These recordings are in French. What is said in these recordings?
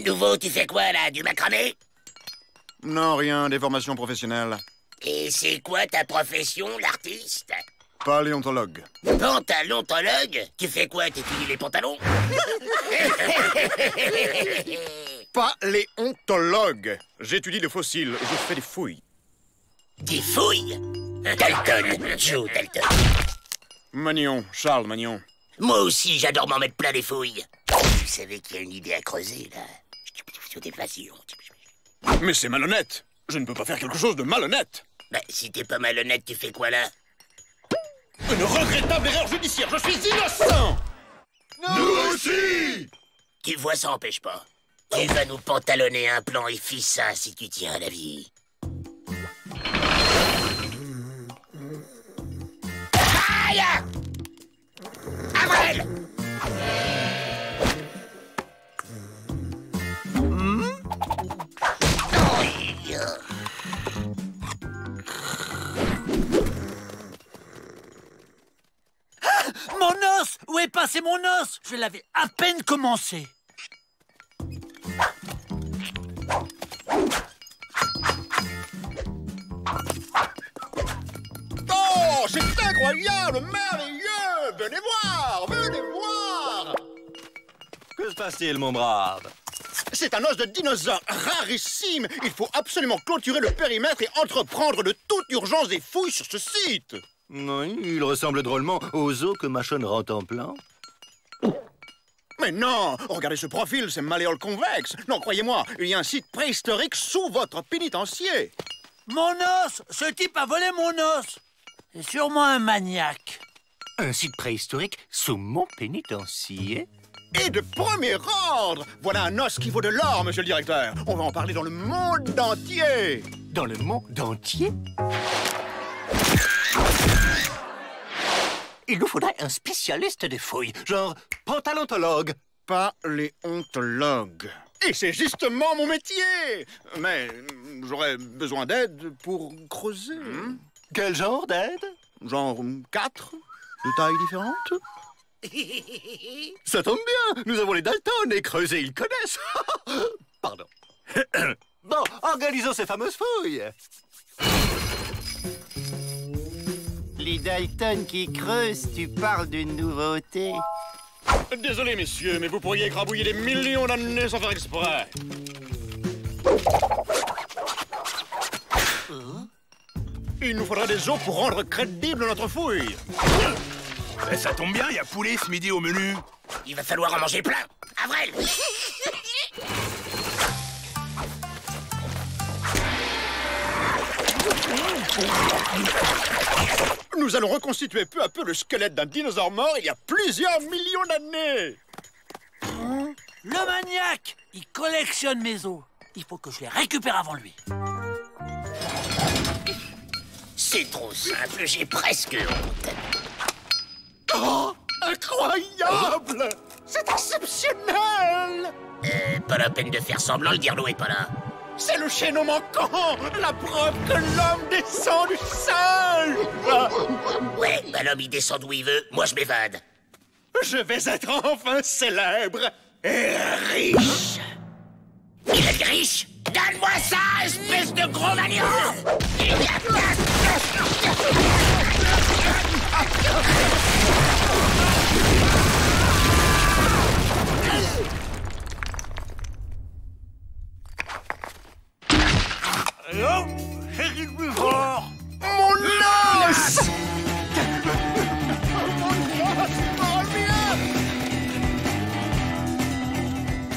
le nouveau, tu fais quoi, là? Du macramé? Non, rien, des formations professionnelles. Et c'est quoi ta profession, l'artiste? Paléontologue. Pantalontologue? Tu fais quoi? T'étudies les pantalons? Paléontologue. J'étudie les fossiles, je fais des fouilles. Des fouilles? Dalton, Joe Dalton. Magnon, Charles Magnon. Moi aussi, j'adore m'en mettre plein les fouilles. Vous savez qu'il y a une idée à creuser, là. Mais c'est malhonnête. Je ne peux pas faire quelque chose de malhonnête. Bah, si t'es pas malhonnête, tu fais quoi, là? Une regrettable erreur judiciaire, je suis innocent. Nous aussi. Tu vois, ça empêche pas. Tu vas nous pantalonner un plan et fils ça si tu tiens à la vie. Aïe! Avril! Mon os! Où est passé mon os? Je l'avais à peine commencé. Oh, c'est incroyable, merveilleux. Venez voir, venez voir. Que se passe-t-il, mon brave? C'est un os de dinosaure rarissime. Il faut absolument clôturer le périmètre et entreprendre de toute urgence des fouilles sur ce site. Oui, il ressemble drôlement aux os que Machon rend en plan. Mais non, regardez ce profil, c'est malléole convexe. Non, croyez-moi, il y a un site préhistorique sous votre pénitencier. Mon os! Ce type a volé mon os! C'est sûrement un maniaque. Un site préhistorique sous mon pénitencier? Et de premier ordre. Voilà un os qui vaut de l'or, monsieur le directeur. On va en parler dans le monde entier. Dans le monde entier? Il nous faudrait un spécialiste des fouilles, genre Pantalontologue. Paléontologue. Et c'est justement mon métier. Mais j'aurais besoin d'aide pour creuser. Quel genre d'aide? Genre 4 de tailles différentes. Ça tombe bien, nous avons les Dalton et creuser, ils connaissent. Pardon. Bon, organisons ces fameuses fouilles. Les Dalton qui creusent, tu parles d'une nouveauté. Désolé, messieurs, mais vous pourriez écrabouiller des millions d'années sans faire exprès. Il nous faudra des os pour rendre crédible notre fouille. Eh, ça tombe bien, il y a poulet ce midi au menu. Il va falloir en manger plein. Avril! Nous allons reconstituer peu à peu le squelette d'un dinosaure mort il y a plusieurs millions d'années. Le maniaque! Il collectionne mes os. Il faut que je les récupère avant lui. C'est trop simple, j'ai presque honte. Oh, incroyable! C'est exceptionnel! Pas la peine de faire semblant, le dirlo est pas là. C'est le chaînon manquant! La preuve que l'homme descend du sol! Ouais, bah l'homme il descend d'où il veut, moi je m'évade. Je vais être enfin célèbre et riche! Il est riche? Donne-moi ça, espèce de gros magnon! Oh, j'ai plus fort! Mon os!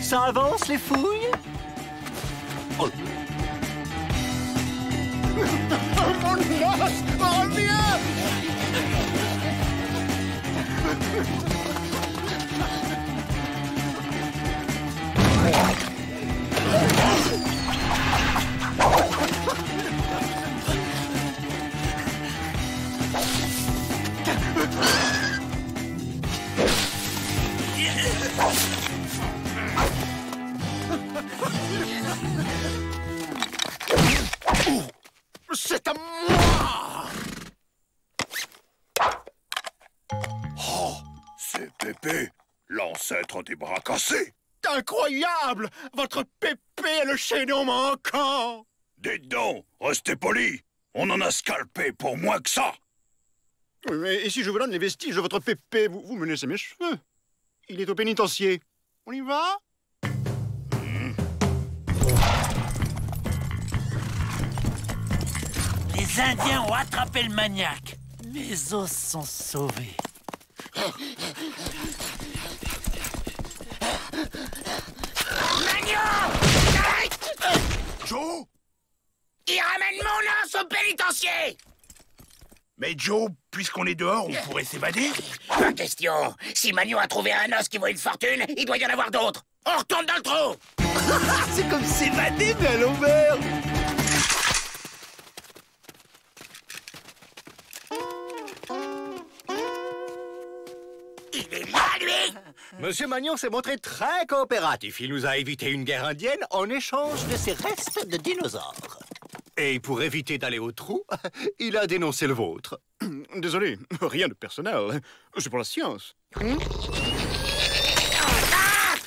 Ça avance, les fouilles? Oh. Mon os! Reviens! C'est à moi! Oh, c'est Pépé, l'ancêtre des bras cassés. incroyable! Votre Pépé est le chaînon manquant! Dites donc, restez poli. On en a scalpé pour moins que ça. Oui, mais et si je vous donne les vestiges de votre Pépé, vous me laissez mes cheveux. Il est au pénitencier. On y va? Les Indiens ont attrapé le maniaque. Mes os sont sauvés. Magnon! Joe? Il ramène mon os au pénitencier! Mais Joe, puisqu'on est dehors, on pourrait s'évader? Pas question. Si Magnon a trouvé un os qui vaut une fortune, il doit y en avoir d'autres. On retourne dans le trou! C'est comme s'évader, mais à l'envers. Il est là, lui! Monsieur Magnon s'est montré très coopératif. Il nous a évité une guerre indienne en échange de ses restes de dinosaures. Et pour éviter d'aller au trou, il a dénoncé le vôtre. Désolé, rien de personnel. C'est pour la science. Ah!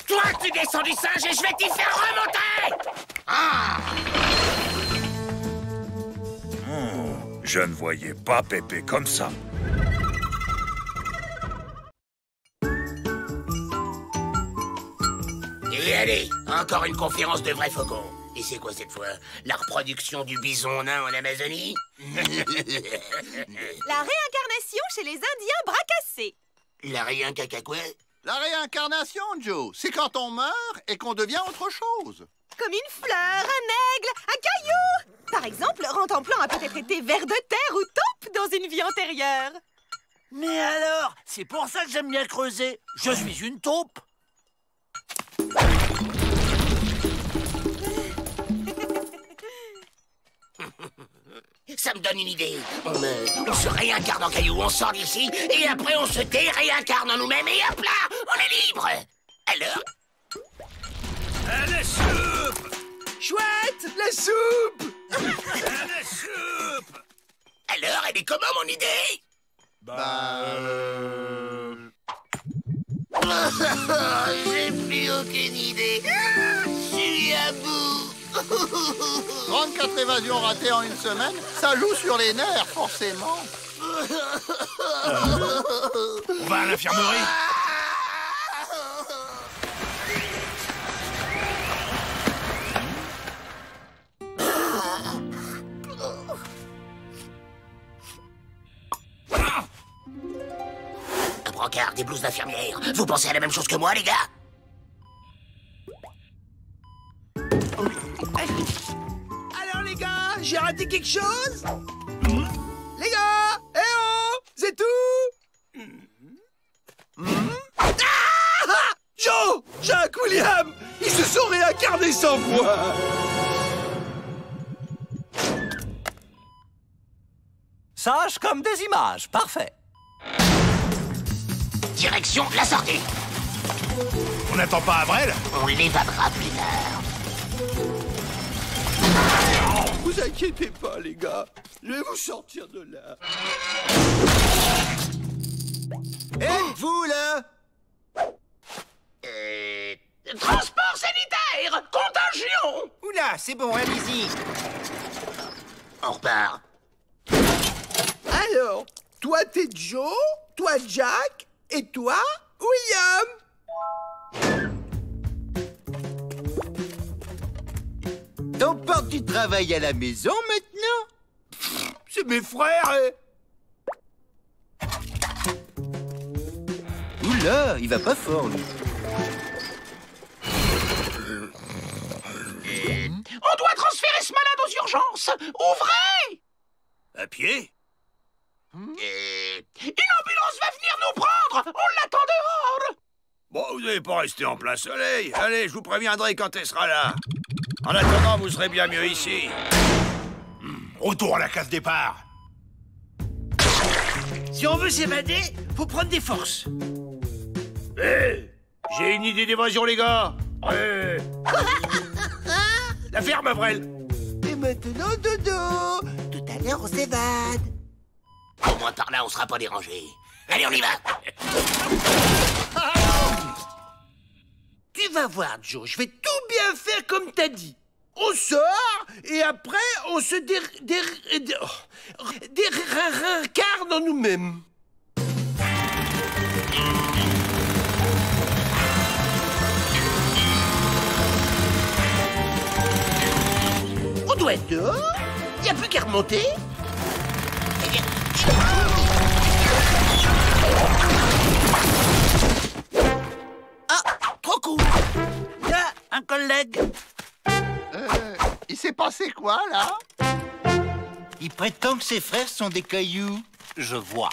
Toi, tu descends du singe et je vais t'y faire remonter! Ah! Je ne voyais pas Pépé comme ça. Et allez, encore une conférence de vrais faucons. Et c'est quoi cette fois? La reproduction du bison nain en Amazonie? La réincarnation chez les Indiens bras cassés. La rien caca quoi? La réincarnation, Joe, c'est quand on meurt et qu'on devient autre chose. Comme une fleur, un aigle, un caillou. Par exemple, Rentemplant a peut-être été ver de terre ou taupe dans une vie antérieure. Mais alors, c'est pour ça que j'aime bien creuser. Je suis une taupe. Ça me donne une idée. On se réincarne en caillou, on sort d'ici, et après on se déréincarne en nous-mêmes, et hop là, on est libre. Alors? La soupe! Chouette, la soupe. La soupe! Alors, elle est comment mon idée? J'ai plus aucune idée. Je suis à bout. 34 évasions ratées en une semaine, ça joue sur les nerfs, forcément. On va à l'infirmerie. Un brancard, des blouses d'infirmière. Vous pensez à la même chose que moi, les gars? Alors les gars, j'ai raté quelque chose? Les gars, eh oh, c'est tout? Ah! Joe, Jacques, William, ils se sont réincarnés sans moi. Sage comme des images, parfait. Direction la sortie. On n'attend pas Avril? On l'évadera plus tard. Vous inquiétez pas, les gars, je vais vous sortir de là. Êtes-vous là? Transport sanitaire! Contagion! Oula, c'est bon, allez-y. On repart. Alors, toi t'es Joe, toi Jack, et toi William. Donc porte du travail à la maison maintenant? C'est mes frères, Oula, il va pas fort, lui. On doit transférer ce malade aux urgences! Ouvrez! À pied? Une ambulance va venir nous prendre! On l'attend dehors! Bon, vous n'allez pas rester en plein soleil. Allez, je vous préviendrai quand elle sera là. En attendant, vous serez bien mieux ici. Retour à la case départ. Si on veut s'évader, faut prendre des forces. Hé, j'ai une idée d'évasion, les gars. La ferme, Avril. Et maintenant, dodo. Tout à l'heure, on s'évade. Au moins par là, on sera pas dérangé. Allez, on y va! Tu Tu vas voir, Joe, je vais tout bien faire comme t'as dit. On sort, et après, on se réincarne en nous-mêmes. On doit être dehors. Il n'y a plus qu'à remonter. Ah, trop cool. Tiens, un collègue. Il s'est passé quoi, là? Il prétend que ses frères sont des cailloux. Je vois.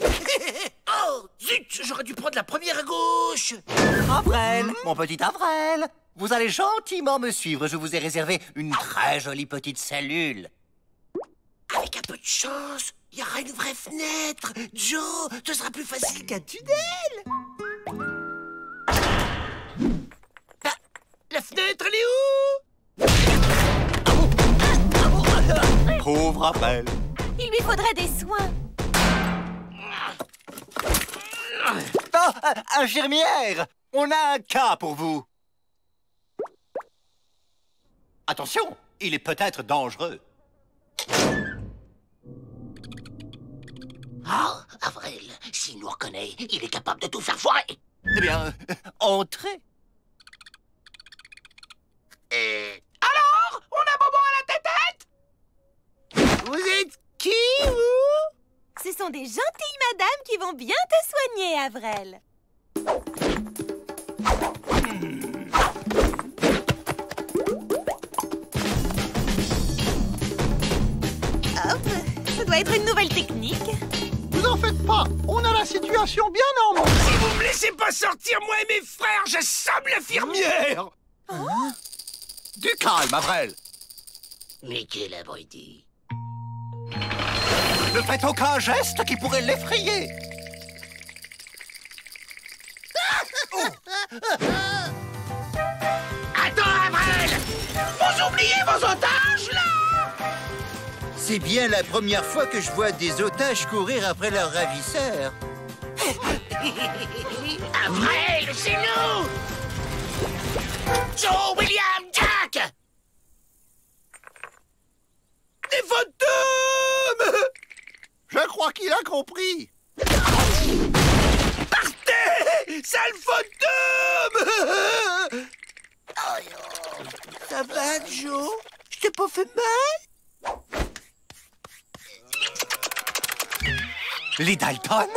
Oh, zut, j'aurais dû prendre la première à gauche. Avrel, mon petit Avrel, vous allez gentiment me suivre. Je vous ai réservé une très jolie petite cellule. Avec un peu de chance, il y aura une vraie fenêtre. Joe, ce sera plus facile qu'un tunnel. Ah, la fenêtre, elle est où? Pauvre Avrel. Il lui faudrait des soins. Oh, infirmière, on a un cas pour vous. Attention, il est peut-être dangereux. Oh, Avril, s'il nous reconnaît, il est capable de tout faire foirer. Eh bien, entrez. Alors, on a Bobo à la tête-tête? Vous êtes qui, vous? Ce sont des gentilles madames qui vont bien te soigner, Avrel. Hop, ça doit être une nouvelle technique. Vous en faites pas, on a la situation bien en main. Si vous me laissez pas sortir, moi et mes frères, j'assomme l'infirmière. Du calme, Avrel. Mais quel abruti. Ne faites aucun geste qui pourrait l'effrayer. Attends, Avril! Vous oubliez vos otages, là? C'est bien la première fois que je vois des otages courir après leurs ravisseurs. Avril, c'est nous! Joe, William, Jack! Des fantômes! Je crois qu'il a compris. Partez! Sale fantôme! Ça va, Joe? Je t'ai pas fait mal? Les Dalton?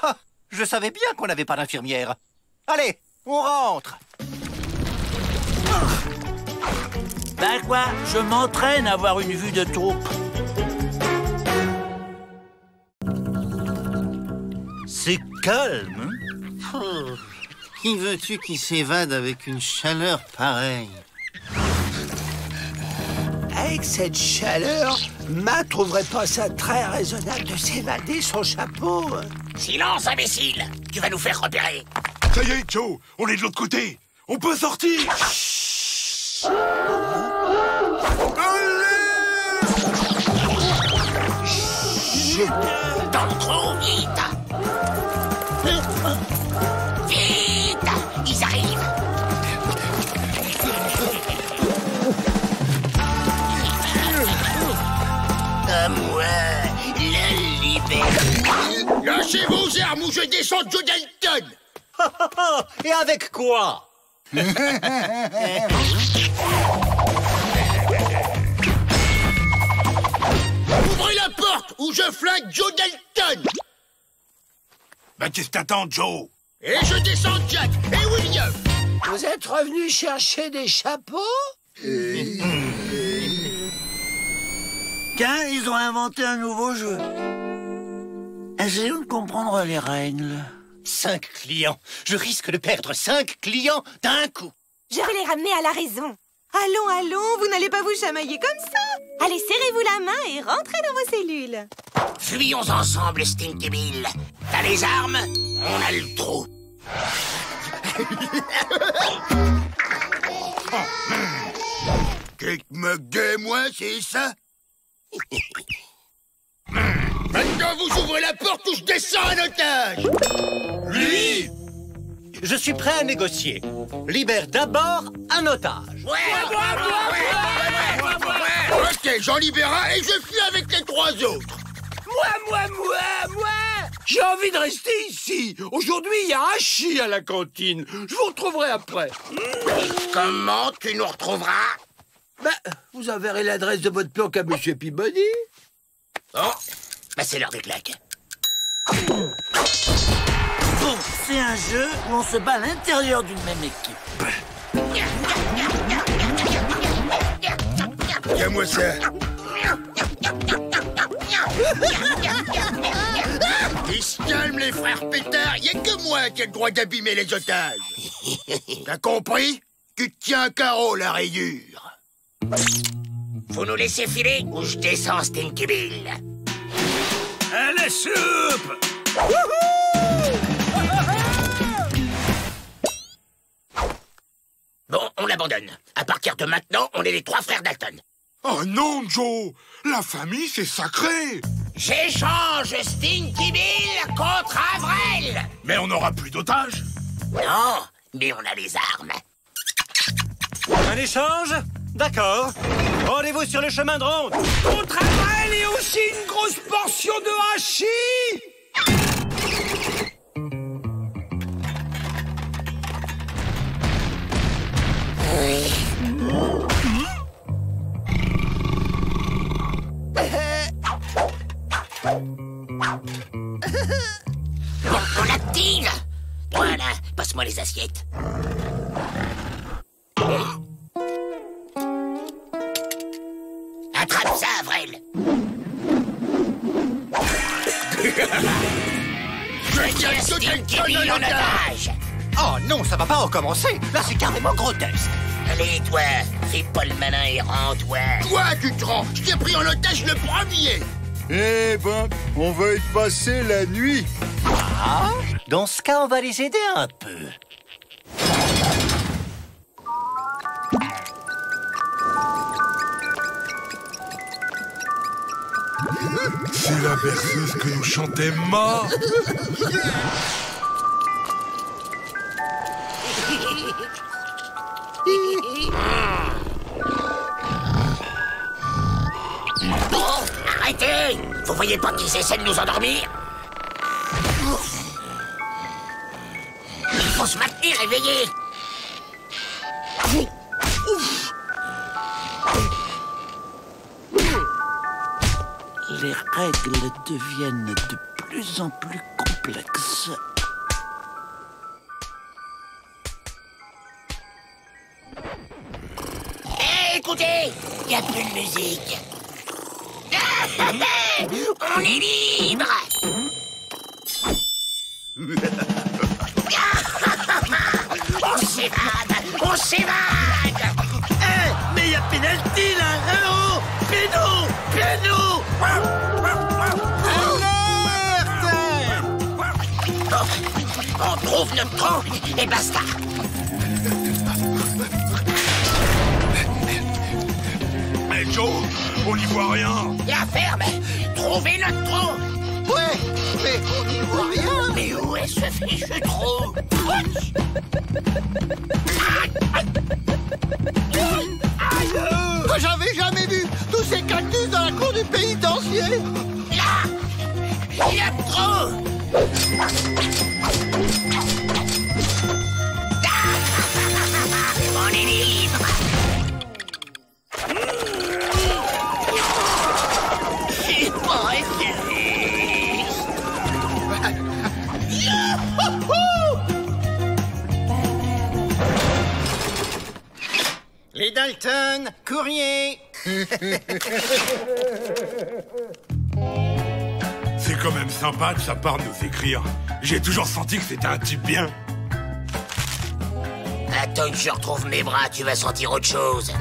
Ah, je savais bien qu'on n'avait pas d'infirmière. Allez, on rentre. Ben quoi, je m'entraîne à avoir une vue de troupe. C'est calme, hein? Qui veux-tu qui s'évade avec une chaleur pareille? Avec cette chaleur, Ma trouverait pas ça très raisonnable de s'évader son chapeau. Silence, imbécile! Tu vas nous faire repérer. Ça y est, Joe, on est de l'autre côté. On peut sortir. Dans trop vite! Vite! Ils arrivent! À moi, la liberté! Lâchez-vos armes ou je descends Joe Dalton! Et avec quoi? Ouvrez la porte ou je flingue Joe Dalton! Bah qu'est-ce que t'attends, Joe? Et je descends Jack et William! Vous êtes revenus chercher des chapeaux? Tiens, ils ont inventé un nouveau jeu. Essayons de comprendre les règles. 5 clients. Je risque de perdre 5 clients d'un coup. Je vais les ramener à la raison. Allons, allons, vous n'allez pas vous chamailler comme ça. Allez, serrez-vous la main et rentrez dans vos cellules. Fuyons ensemble, Stinky Bill. T'as les armes? On a le trou. Kick me gay, moi, c'est ça? Maintenant, vous ouvrez la porte ou je descends un otage! Lui? je suis prêt à négocier. Libère d'abord un otage. Ok, j'en libère un et je fuis avec les 3 autres. Moi J'ai envie de rester ici. Aujourd'hui, il y a un chi à la cantine. Je vous retrouverai après. Comment tu nous retrouveras? Vous enverrez l'adresse de votre planque à Monsieur Peabody. Oh, c'est l'heure des claques. Bon, c'est un jeu où on se bat à l'intérieur d'une même équipe. Tiens-moi ça. Ils se calment, les frères pétards. Y'a que moi qui ai le droit d'abîmer les otages. T'as compris? Tu te tiens un carreau, la rayure. Vous nous laissez filer ou je descends Stinky Bill? À la soupe! Bon, on l'abandonne. À partir de maintenant, on est les 3 frères Dalton. Oh non, Joe! La famille, c'est sacré! J'échange Stinky Bill contre Avril! Mais on n'aura plus d'otages! Non, mais on a les armes. Un échange? D'accord. Rendez-vous sur le chemin de ronde. Contre Avril et aussi une grosse portion de hachis! Bon, on active! Voilà, passe-moi les assiettes. Attrape ça, Avril! Je tiens Stinky Bill en otage! Oh non, ça va pas recommencer. Là, c'est carrément grotesque. Allez, toi, fais pas le malin et rends-toi. Toi, tu te rends! Je t'ai pris en otage le premier! Eh ben, on va y passer la nuit. Ah, dans ce cas, on va les aider un peu. C'est la berceuse que nous chantait Ma. Bon, arrêtez! Vous voyez pas qu'ils essaient de nous endormir? Il faut se maintenir éveillé! Les règles deviennent de plus en plus complexes. Hé, écoutez! Il n'y a plus de musique! On est libre! On s'évade! On s'évade! Mais il y a pénalty là! Oh, Pieds-nous! Pieds-nous! On trouve notre trou et basta! Mais Joe, on n'y voit rien. La ferme! Trouvez notre trou! Ouais, mais on n'y voit rien. Mais où est ce fichu trou? J'avais jamais vu tous ces cactus dans la cour du pénitencier. Là! Il y a trop! On est libre! C'est pas fini! Les Dalton, courrier. C'est quand même sympa de sa part de nous écrire. J'ai toujours senti que c'était un type bien. Attends que je retrouve mes bras, tu vas sentir autre chose.